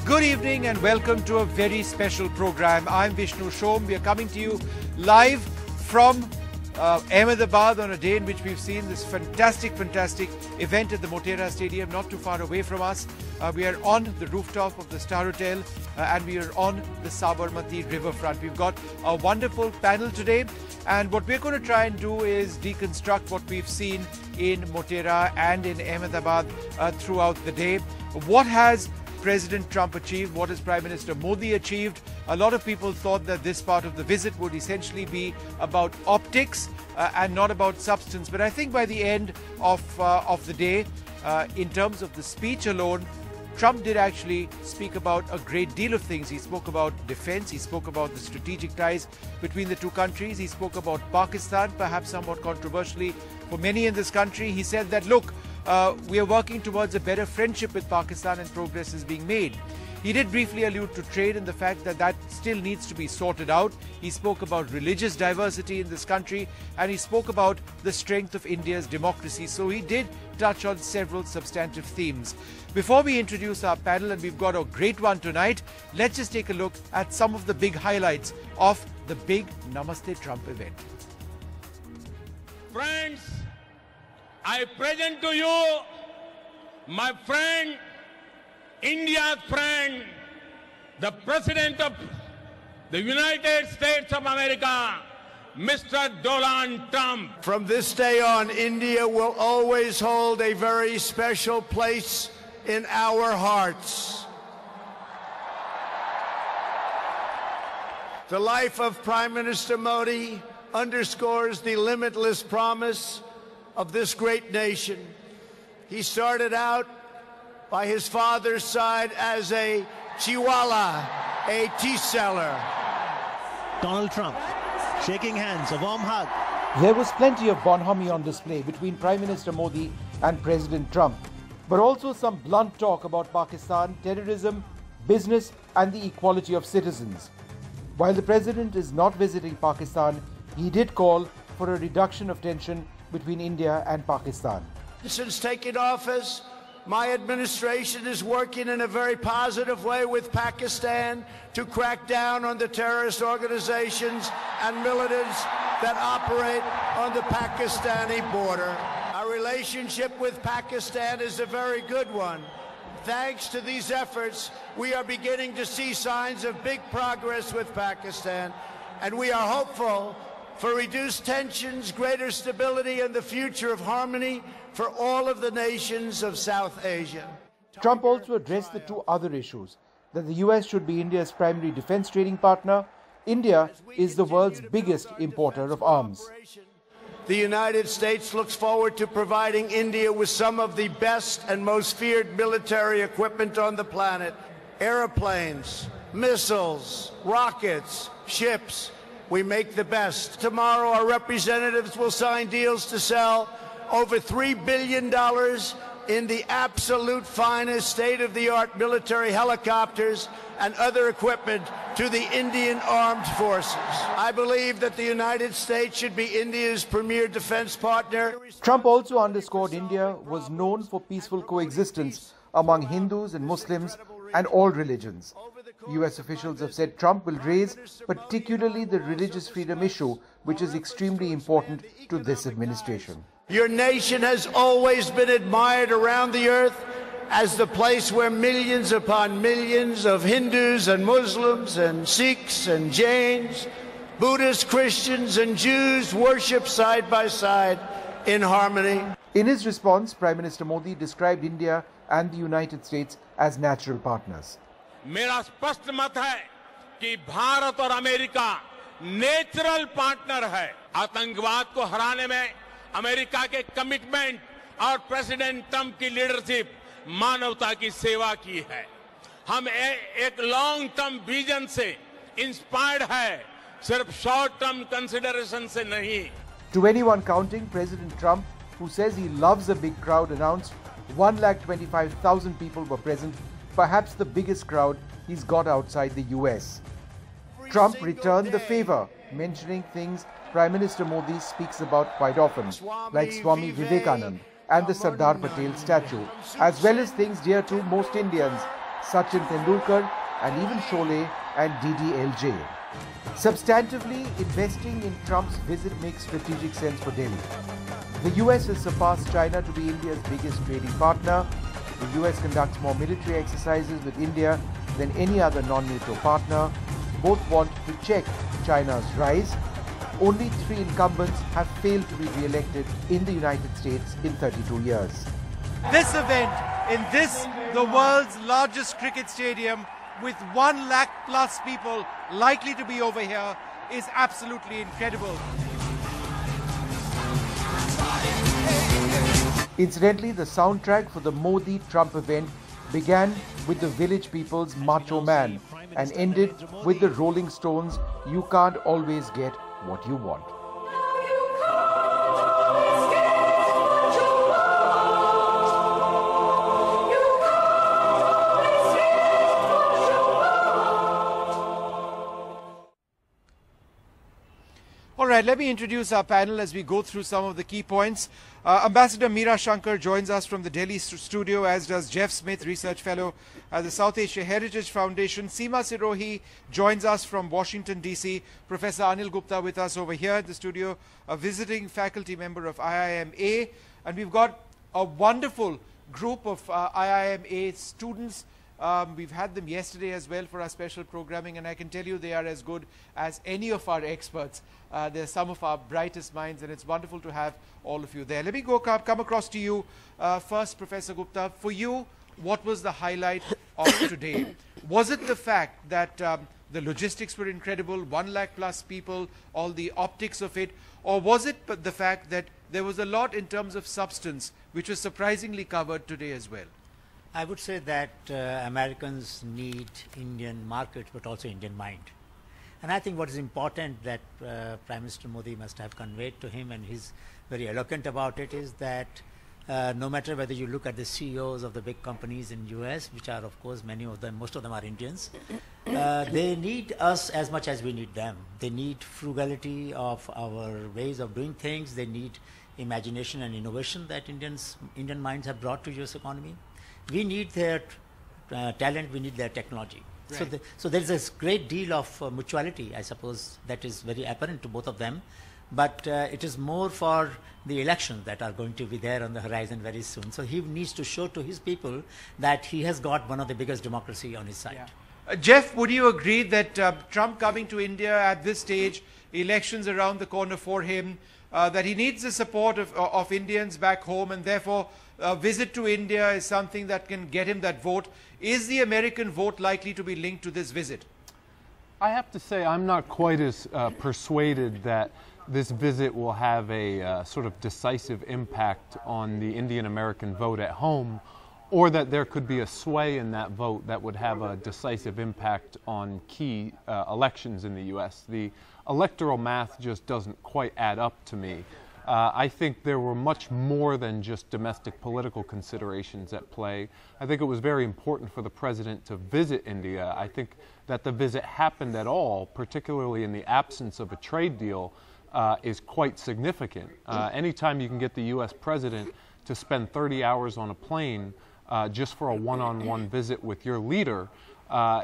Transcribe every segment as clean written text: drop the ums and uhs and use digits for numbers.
Good evening and welcome to a very special program. I'm Vishnu Shom. We are coming to you live from Ahmedabad on a day in which we've seen this fantastic event at the Motera Stadium not too far away from us. We are on the rooftop of the Star Hotel and we are on the Sabarmati riverfront. We've got a wonderful panel today, and what we're going to try and do is deconstruct what we've seen in Motera and in Ahmedabad throughout the day. What has President Trump achieved? What has Prime Minister Modi achieved? A lot of people thought that this part of the visit would essentially be about optics and not about substance. But I think by the end of the day, in terms of the speech alone, Trump did actually speak about a great deal of things. He spoke about defense. He spoke about the strategic ties between the two countries. He spoke about Pakistan, perhaps somewhat controversially for many in this country. He said that, look, we are working towards a better friendship with Pakistan and progress is being made. He did briefly allude to trade and the fact that that still needs to be sorted out. He spoke about religious diversity in this country and he spoke about the strength of India's democracy. So he did touch on several substantive themes. Before we introduce our panel, and we've got a great one tonight, let's just take a look at some of the big highlights of the big Namaste Trump event. Friends, I present to you my friend, India's friend, the President of the United States of America, Mr. Donald Trump. From this day on, India will always hold a very special place in our hearts. The life of Prime Minister Modi underscores the limitless promise of this great nation. He started out by his father's side as a chiwala, a tea seller. Donald Trump shaking hands, a warm hug. There was plenty of bonhomie on display between Prime Minister Modi and President Trump, but also some blunt talk about Pakistan, terrorism, business and the equality of citizens. While the President is not visiting Pakistan, he did call for a reduction of tension between India and Pakistan. Since taking office, my administration is working in a very positive way with Pakistan to crack down on the terrorist organizations and militants that operate on the Pakistani border. Our relationship with Pakistan is a very good one. Thanks to these efforts, we are beginning to see signs of big progress with Pakistan, and we are hopeful for reduced tensions, greater stability, and the future of harmony for all of the nations of South Asia. Trump also addressed the two other issues: that the US should be India's primary defense trading partner. India is the world's biggest importer of arms. The United States looks forward to providing India with some of the best and most feared military equipment on the planet: airplanes, missiles, rockets, ships. We make the best. Tomorrow, our representatives will sign deals to sell over $3 billion in the absolute finest state-of-the-art military helicopters and other equipment to the Indian Armed Forces. I believe that the United States should be India's premier defense partner. Trump also underscored India was known for peaceful coexistence among Hindus and Muslims and all religions. US officials have said Trump will raise particularly the religious freedom issue, which is extremely important to this administration. Your nation has always been admired around the earth as the place where millions upon millions of Hindus and Muslims and Sikhs and Jains, Buddhists, Christians and Jews worship side by side in harmony. In his response, Prime Minister Modi described India and the United States as natural partners. मेरा स्पष्ट मत है कि भारत और America natural partner है। आतंकवाद को हराने में अमेरिका के कमिटमेंट और प्रेसिडेंट ट्रंप की लीडरशिप मानवता की सेवा की है। हम एक लॉन्ग टर्म विजन से इंस्पायर्ड है, सिर्फ शॉर्ट टर्म कंसिडरेशन से नहीं। To anyone counting, President Trump, who says he loves a big crowd, announced 125,000 people were present, perhaps the biggest crowd he's got outside the US. Trump returned the favor, mentioning things Prime Minister Modi speaks about quite often, like Swami Vivekananda and the Sardar Patel statue, as well as things dear to most Indians, Sachin Tendulkar, and even Sholay and DDLJ. Substantively, investing in Trump's visit makes strategic sense for Delhi. The US has surpassed China to be India's biggest trading partner. The US conducts more military exercises with India than any other non-NATO partner. Both want to check China's rise. Only 3 incumbents have failed to be re-elected in the United States in 32 years. This event in the world's largest cricket stadium with 1 lakh plus people likely to be over here is absolutely incredible. Incidentally, the soundtrack for the Modi-Trump event began with the Village People's Macho Man and ended with the Rolling Stones' You Can't Always Get What You Want. All right, let me introduce our panel as we go through some of the key points. Ambassador Meera Shankar joins us from the Delhi studio, as does Jeff Smith, Research Fellow at the South Asia Heritage Foundation. Seema Sirohi joins us from Washington, D.C. Professor Anil Gupta with us over here at the studio, a visiting faculty member of IIMA. And we've got a wonderful group of IIMA students. We've had them yesterday as well for our special programming, and I can tell you they are as good as any of our experts. They're some of our brightest minds, and it's wonderful to have all of you there. Let me come across to you first, Professor Gupta. For you, what was the highlight of today? Was it the fact that the logistics were incredible, 1 lakh plus people, all the optics of it, or was it the fact that there was a lot in terms of substance which was surprisingly covered today as well? I would say that Americans need Indian market, but also Indian mind. And I think what is important that Prime Minister Modi must have conveyed to him, and he's very eloquent about it, is that no matter whether you look at the CEOs of the big companies in US, which are of course many of them, most of them are Indians, they need us as much as we need them. They need frugality of our ways of doing things. They need imagination and innovation that Indian minds have brought to US economy. We need their talent, we need their technology. Right. So there is a great deal of mutuality, I suppose, that is very apparent to both of them. But it is more for the elections that are going to be there on the horizon very soon. So he needs to show to his people that he has got one of the biggest democracy on his side. Yeah. Jeff, would you agree that Trump coming to India at this stage, elections around the corner for him, that he needs the support of Indians back home, and therefore a visit to India is something that can get him that vote? Is the American vote likely to be linked to this visit? I have to say I'm not quite as persuaded that this visit will have a sort of decisive impact on the Indian American vote at home, or that there could be a sway in that vote that would have a decisive impact on key elections in the U.S. The electoral math just doesn't quite add up to me. I think there were much more than just domestic political considerations at play. I think it was very important for the president to visit India. I think that the visit happened at all, particularly in the absence of a trade deal, is quite significant. Anytime you can get the U.S. president to spend 30 hours on a plane just for a one-on-one visit with your leader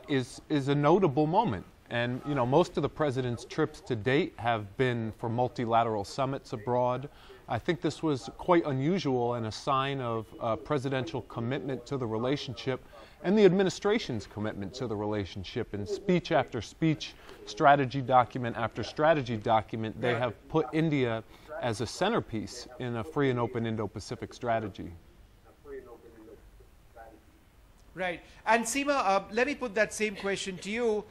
is a notable moment. And, you know, most of the president's trips to date have been for multilateral summits abroad. I think this was quite unusual and a sign of presidential commitment to the relationship and the administration's commitment to the relationship. In speech after speech, strategy document after strategy document, they have put India as a centerpiece in a free and open Indo-Pacific strategy. Right. And Seema, let me put that same question to you.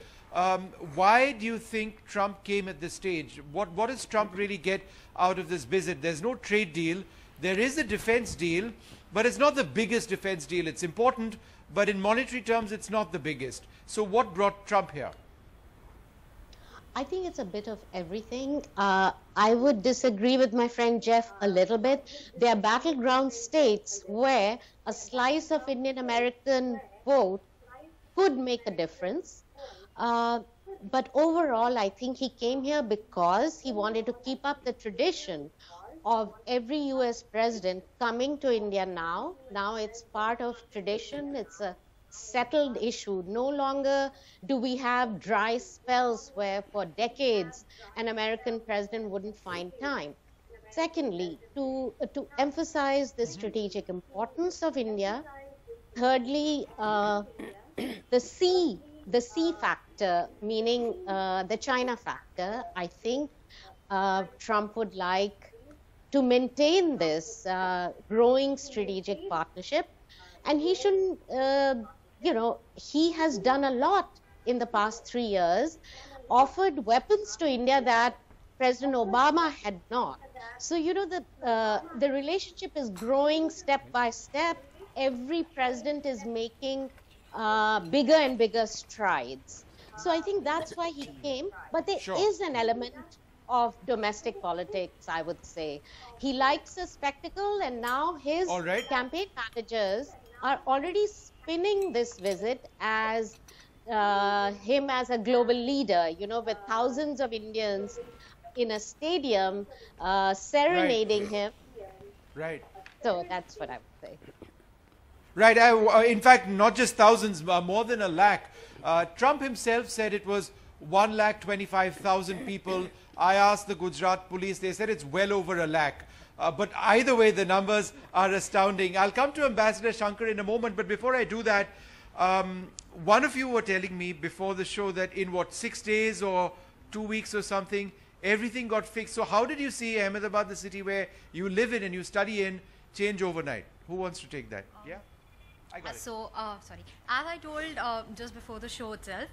Why do you think Trump came at this stage? What does Trump really get out of this visit? There's no trade deal. There is a defense deal, but it's not the biggest defense deal. It's important, but in monetary terms, it's not the biggest. So what brought Trump here? I think it's a bit of everything. I would disagree with my friend Jeff a little bit. There are battleground states where a slice of Indian American vote could make a difference. But overall, I think he came here because he wanted to keep up the tradition of every US president coming to India now. Now it's part of tradition. It's a settled issue. No longer do we have dry spells where for decades an American president wouldn't find time. Secondly, to emphasize the strategic importance of India. Thirdly, the C factor, meaning the China factor. I think Trump would like to maintain this growing strategic partnership, and he shouldn't, he has done a lot in the past 3 years, offered weapons to India that President Obama had not. So, the relationship is growing step by step. Every president is making bigger and bigger strides. So I think that's why he came. But there is an element of domestic politics, I would say. He likes a spectacle, and now his campaign managers are already spinning this visit as him as a global leader, with thousands of Indians in a stadium serenading him. Right. So that's what I would say. Right. In fact, not just thousands, more than a lakh. Trump himself said it was 1,25,000 people. I asked the Gujarat police. They said it's well over a lakh. But either way, the numbers are astounding. I'll come to Ambassador Shankar in a moment. But before I do that, one of you were telling me before the show that in 6 days or 2 weeks or something, everything got fixed. So how did you see Ahmedabad, the city where you live in and you study in, change overnight? Who wants to take that? Yeah? I got it. Sorry. As I told just before the show itself,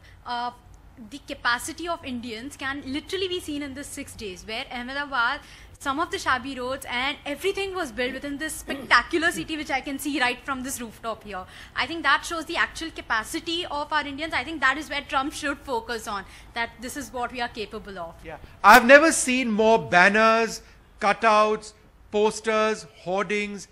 the capacity of Indians can literally be seen in this 6 days, where Ahmedabad, some of the shabby roads and everything was built within this spectacular city, which I can see right from this rooftop here. I think that shows the actual capacity of our Indians. I think that is where Trump should focus on, that this is what we are capable of. Yeah. I've never seen more banners, cutouts, posters, hoardings,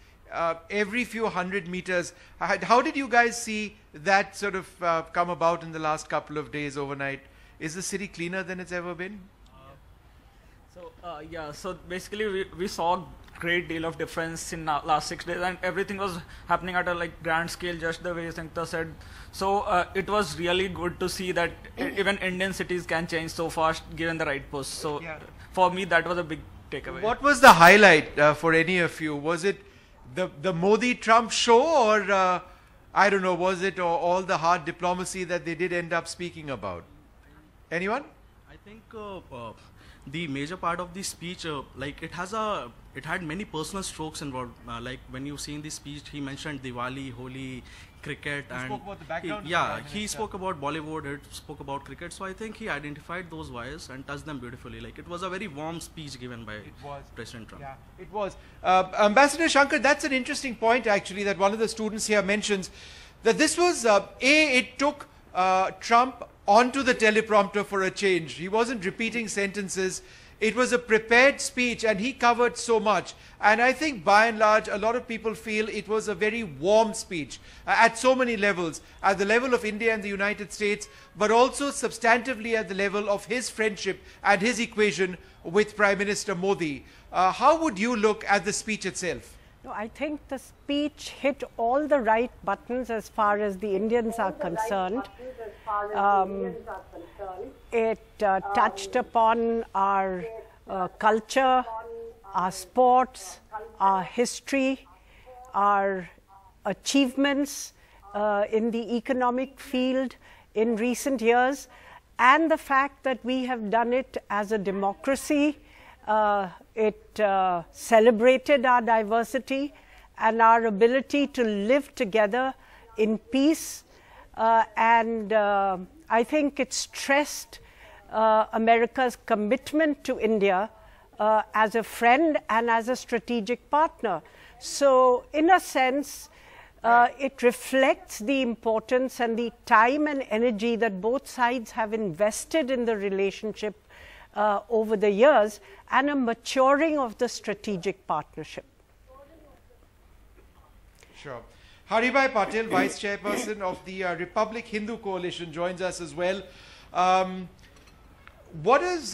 every few 100 meters. How did you guys see that sort of come about in the last couple of days overnight? Is the city cleaner than it's ever been? So basically we saw great deal of difference in last 6 days, and everything was happening at a grand scale, just the way Sankta said. So it was really good to see that even Indian cities can change so fast given the right push. So for me, that was a big takeaway. What was the highlight for any of you? Was it the Modi-Trump show, or I don't know, was it all the hard diplomacy that they did end up speaking about? Anyone? I think the major part of the speech, it had many personal strokes involved. Like when you see in the speech, he mentioned Diwali, Holi, cricket, he spoke about the background. He spoke about Bollywood. He spoke about cricket. So I think he identified those wires and touched them beautifully. Like it was a very warm speech given by President Trump. Yeah, it was. Ambassador Shankar, that's an interesting point actually that one of the students here mentions, that this was it took Trump onto the teleprompter for a change. He wasn't repeating sentences. It was a prepared speech, and he covered so much. And I think by and large, a lot of people feel it was a very warm speech at so many levels, at the level of India and the United States, but also substantively at the level of his friendship and his equation with Prime Minister Modi. How would you look at the speech itself? No, I think the speech hit all the right buttons as far as the Indians are concerned. It touched upon our culture, our sports, our history, our achievements in the economic field in recent years, and the fact that we have done it as a democracy. It celebrated our diversity and our ability to live together in peace, and I think it stressed America's commitment to India as a friend and as a strategic partner. So in a sense, it reflects the importance and the time and energy that both sides have invested in the relationship over the years, and a maturing of the strategic partnership. Sure. Haribhai Patel, Vice Chairperson of the Republic Hindu Coalition, joins us as well. What does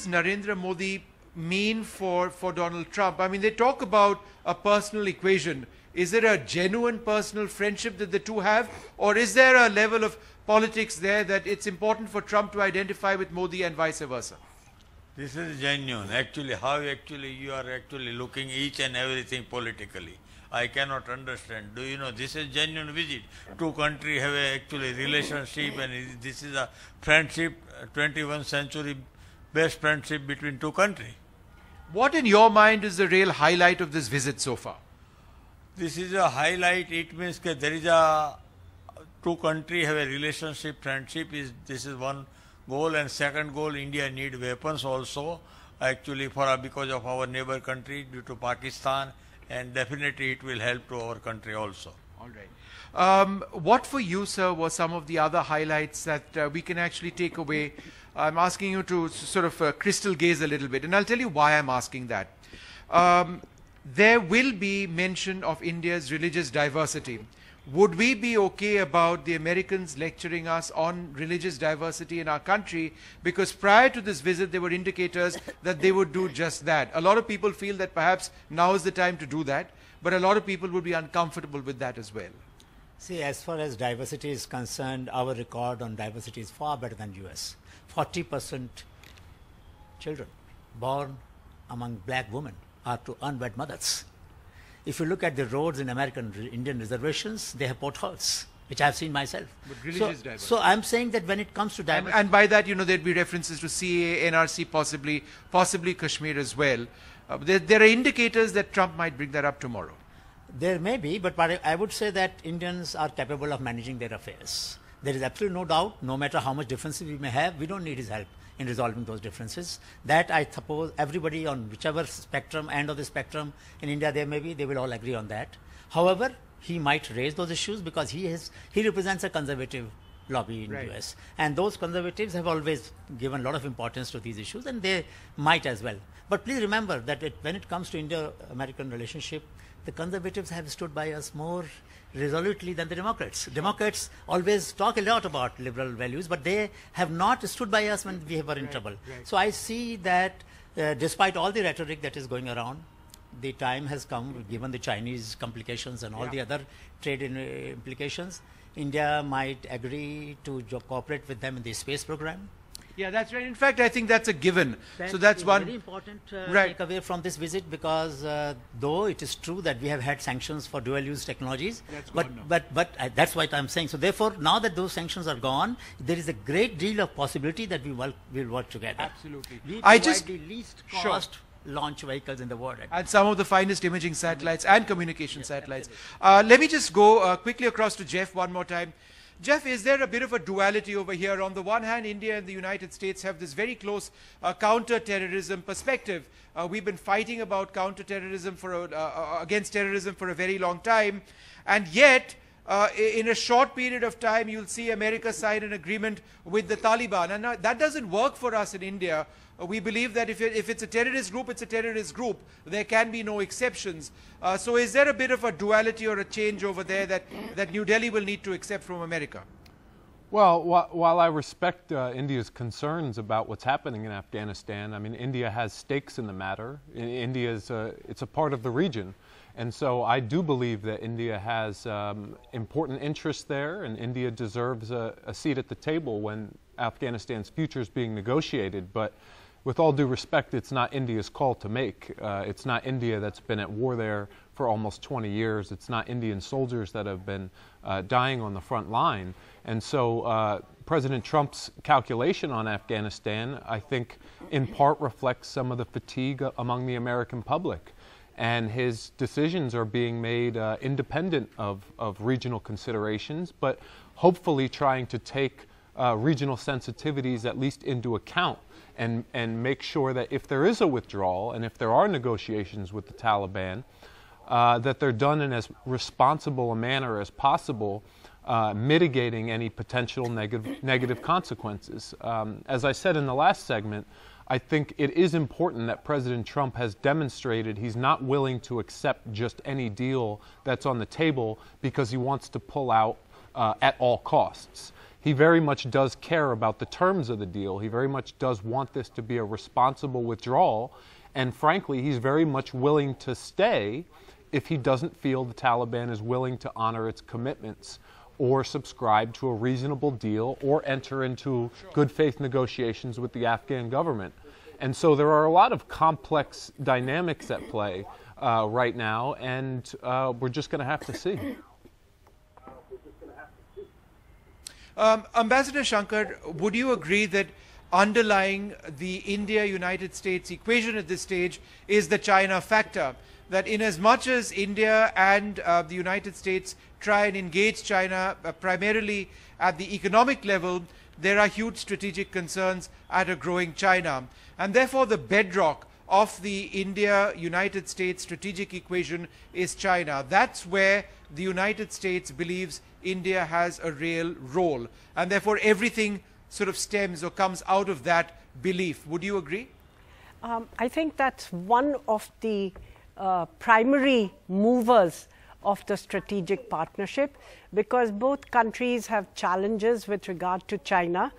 Narendra Modi mean for Donald Trump? I mean, they talk about a personal equation. Is it a genuine personal friendship that the two have? Or is there a level of politics there that it's important for Trump to identify with Modi and vice versa? This is genuine. Actually, how you are actually looking each and everything politically. I cannot understand. Do you know, this is genuine visit. Two countries have actually relationship, and this is a friendship, 21st century best friendship between two countries. What in your mind is the real highlight of this visit so far? This is a highlight. It means that there is a two countries have a relationship, friendship. This is one goal, and second goal, India need weapons also. Actually, because of our neighbor country due to Pakistan, and definitely it will help to our country also. All right. What for you, sir, was some of the other highlights that we can actually take away? I'm asking you to sort of crystal gaze a little bit, and I'll tell you why I'm asking that. There will be mention of India's religious diversity. Would we be okay about the Americans lecturing us on religious diversity in our country? Because prior to this visit, there were indicators that they would do just that. A lot of people feel that perhaps now is the time to do that, but a lot of people would be uncomfortable with that as well. See, as far as diversity is concerned, our record on diversity is far better than US. 40% children born among black women are to unwed mothers. If you look at the roads in Indian reservations, they have potholes, which I have seen myself. But religious diversity. So I'm saying that when it comes to diversity... And by that, you know, there'd be references to CAA, NRC, possibly Kashmir as well. There are indicators that Trump might bring that up tomorrow. There may be, but I would say that Indians are capable of managing their affairs. There is absolutely no doubt, no matter how much differences we may have, we don't need his help in resolving those differences. That I suppose everybody on whichever spectrum, end of the spectrum in India there may be, they will all agree on that. However, he might raise those issues because he represents a conservative lobby in the US. And those conservatives have always given a lot of importance to these issues, and they might as well. But please remember that when it comes to India-American relationship, the conservatives have stood by us more resolutely than the Democrats. Democrats always talk a lot about liberal values, but they have not stood by us when we were in trouble. So I see that despite all the rhetoric that is going around, the time has come, given the Chinese complications and all the other trade implications, India might agree to cooperate with them in the space program. Yeah, that's right. In fact, I think that's a given. So that's one very important takeaway from this visit, because though it is true that we have had sanctions for dual-use technologies, but that's what I'm saying. So therefore, now that those sanctions are gone, there is a great deal of possibility that we will work together. Absolutely. We provide the least cost launch vehicles in the world. And some of the finest imaging satellites and communication satellites. Let me just go quickly across to Jeff one more time. Jeff, is there a bit of a duality over here? On the one hand, India and the United States have this very close counter-terrorism perspective. We've been fighting about counter-terrorism against terrorism for a very long time, and yet in a short period of time you'll see America sign an agreement with the Taliban, and now, that doesn't work for us in India. We believe that if it's a terrorist group, it's a terrorist group. There can be no exceptions. So is there a bit of a duality or a change over there that New Delhi will need to accept from America? Well, while I respect India's concerns about what's happening in Afghanistan, I mean, India has stakes in the matter. It's a part of the region. And so I do believe that India has important interests there, and India deserves a seat at the table when Afghanistan's future is being negotiated. But with all due respect, it's not India's call to make. It's not India that's been at war there for almost 20 years. It's not Indian soldiers that have been dying on the front line. And so President Trump's calculation on Afghanistan, I think, in part reflects some of the fatigue among the American public. And his decisions are being made independent of regional considerations, but hopefully trying to take regional sensitivities at least into account and make sure that if there is a withdrawal and if there are negotiations with the Taliban, that they're done in as responsible a manner as possible, mitigating any potential negative consequences. As I said in the last segment, I think it is important that President Trump has demonstrated he's not willing to accept just any deal that's on the table because he wants to pull out at all costs. He very much does care about the terms of the deal. He very much does want this to be a responsible withdrawal. And frankly, he's very much willing to stay if he doesn't feel the Taliban is willing to honor its commitments or subscribe to a reasonable deal or enter into good faith negotiations with the Afghan government. And so there are a lot of complex dynamics at play right now, and we're just going to have to see. Ambassador Shankar, would you agree that underlying the India-United States equation at this stage is the China factor? That in as much as India and the United States try and engage China primarily at the economic level, there are huge strategic concerns at a growing China. And therefore the bedrock of the India-United States strategic equation is China. That's where the United States believes India has a real role. And therefore everything sort of stems or comes out of that belief. Would you agree? I think that's one of the primary movers of the strategic partnership, because both countries have challenges with regard to China,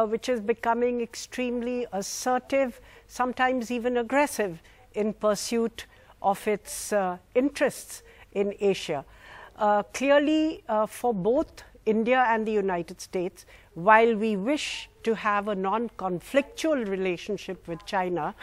which is becoming extremely assertive, sometimes even aggressive in pursuit of its interests in Asia. Clearly, for both India and the United States, while we wish to have a non-conflictual relationship with China,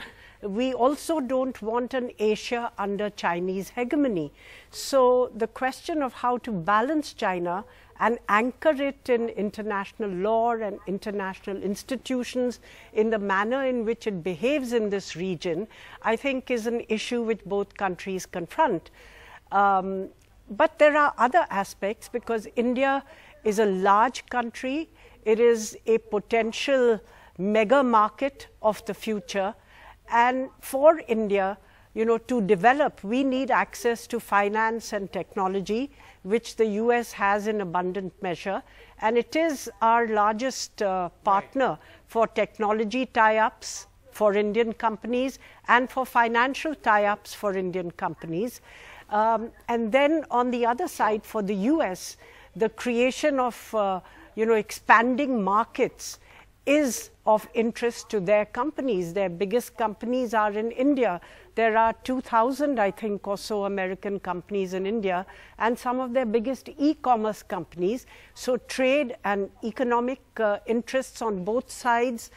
we also don't want an Asia under Chinese hegemony. So the question of how to balance China and anchor it in international law and international institutions in the manner in which it behaves in this region, I think is an issue which both countries confront. But there are other aspects, because India is a large country. It is a potential mega market of the future. And for India, to develop, we need access to finance and technology, which the US has in abundant measure. And it is our largest partner for technology tie-ups for Indian companies and for financial tie-ups for Indian companies. And then on the other side, for the US, the creation of expanding markets is of interest to their companies. Their biggest companies are in India. There are 2,000, I think, or so American companies in India, and some of their biggest e-commerce companies. So trade and economic interests on both sides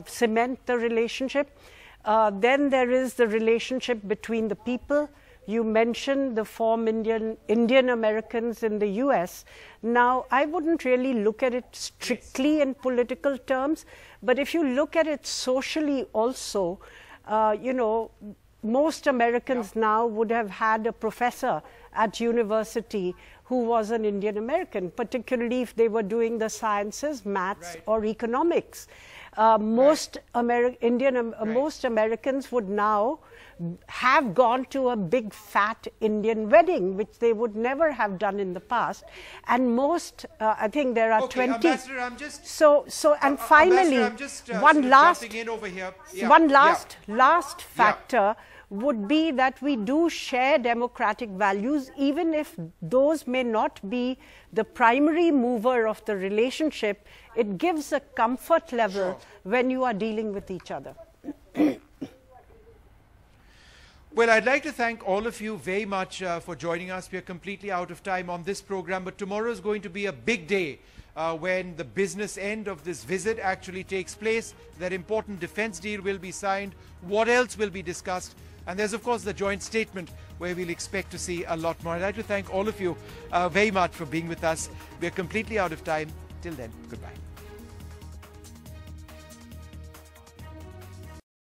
cement the relationship. Then there is the relationship between the people. You mentioned the form Indian Americans in the US. Now, I wouldn't really look at it strictly in political terms, but if you look at it socially also, most Americans now would have had a professor at university who was an Indian American, particularly if they were doing the sciences, maths, or economics. Most Americans would now have gone to a big fat Indian wedding, which they would never have done in the past. And most, I think there are 20. Ambassador, I'm just, and finally, one last factor would be that we do share democratic values, even if those may not be the primary mover of the relationship. It gives a comfort level when you are dealing with each other. Well, I'd like to thank all of you very much for joining us. We are completely out of time on this program, but tomorrow is going to be a big day when the business end of this visit actually takes place. That important defense deal will be signed. What else will be discussed? And there's, of course, the joint statement where we'll expect to see a lot more. I'd like to thank all of you very much for being with us. We're completely out of time. Till then, goodbye.